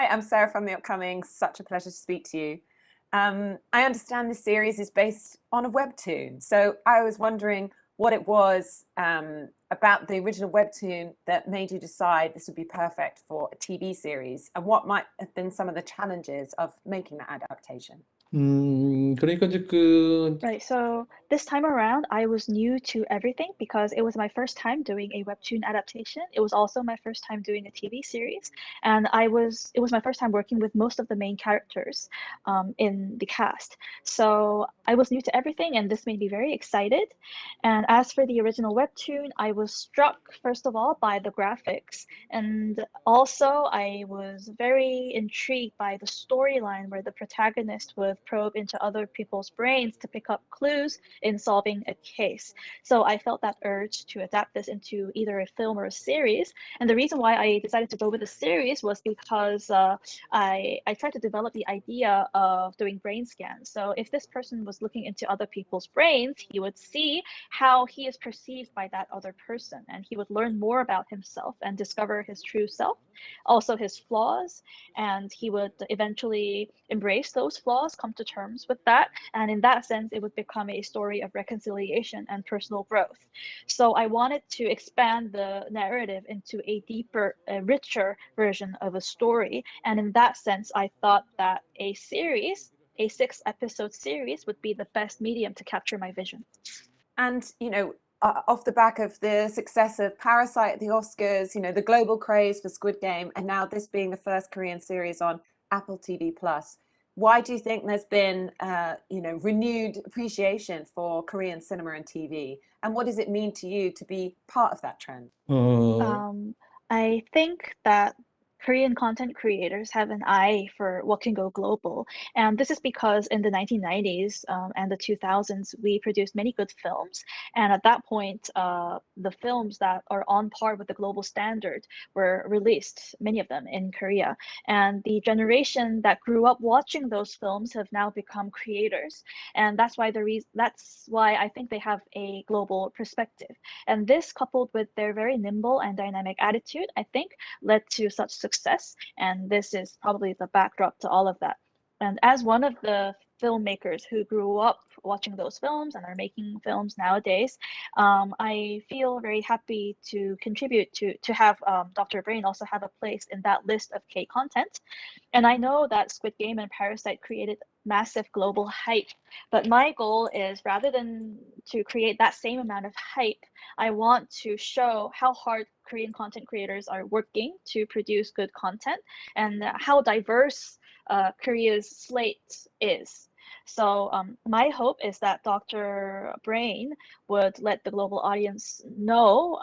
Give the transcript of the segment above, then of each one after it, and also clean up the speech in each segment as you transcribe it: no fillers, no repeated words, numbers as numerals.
Hi, I'm Sarah from The Upcoming. Such a pleasure to speak to you. I understand this series is based on a webtoon. So I was wondering what it was about the original webtoon that made you decide this would be perfect for a TV series, and what might have been some of the challenges of making that adaptation. 그러니까 이제 그, Right, so this time around, I was new to everything because it was my first time doing a webtoon adaptation. It was also my first time doing a TV series, and it was my first time working with most of the main characters in the cast. So I was new to everything, and this made me very excited. And as for the original webtoon, I was struck, first of all, by the graphics, and also I was very intrigued by the storyline where the protagonist would probe into other people's brains to pick up clues in solving a case. So I felt that urge to adapt this into either a film or a series. And the reason why I decided to go with a series was because I tried to develop the idea of doing brain scans. So if this person was looking into other people's brains, he would see how he is perceived by that other person, and he would learn more about himself and discover his true self, also his flaws, and he would eventually embrace those flaws, come to terms with that, and in that sense, it would become a story of reconciliation and personal growth. So I wanted to expand the narrative into a deeper, a richer version of a story, and in that sense, I thought that a series, a 6 episode series, would be the best medium to capture my vision. And, off the back of the success of Parasite at the Oscars, the global craze for Squid Game, and now this being the first Korean series on Apple TV Plus, why do you think there's been, renewed appreciation for Korean cinema and TV? And what does it mean to you to be part of that trend? 어, Um, I think that Korean content creators have an eye for what can go global. And this is because in the 1990s and the 2000s, we produced many good films. And at that point, the films that are on par with the global standard were released, many of them in Korea. And the generation that grew up watching those films have now become creators. And that's why I think they have a global perspective. And this, coupled with their very nimble and dynamic attitude, I think led to such success. And this is probably the backdrop to all of that. And as one of the filmmakers who grew up watching those films and are making films nowadays, I feel very happy to contribute to have Dr. Brain also have a place in that list of K content. And I know that Squid Game and Parasite created massive global hype, but my goal is rather than to create that same amount of hype, I want to show how hard Korean content creators are working to produce good content and how diverse Korea's slate is. So my hope is that Dr. Brain would let the global audience know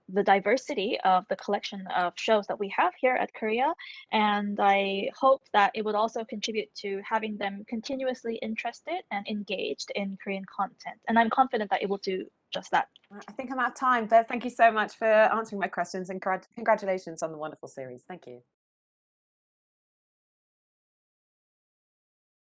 the diversity of the collection of shows that we have here at Korea, and I hope that it would also contribute to having them continuously interested and engaged in Korean content. And I'm confident that it will do just that. I think I'm out of time, but thank you so much for answering my questions, and congratulations on the wonderful series. Thank you.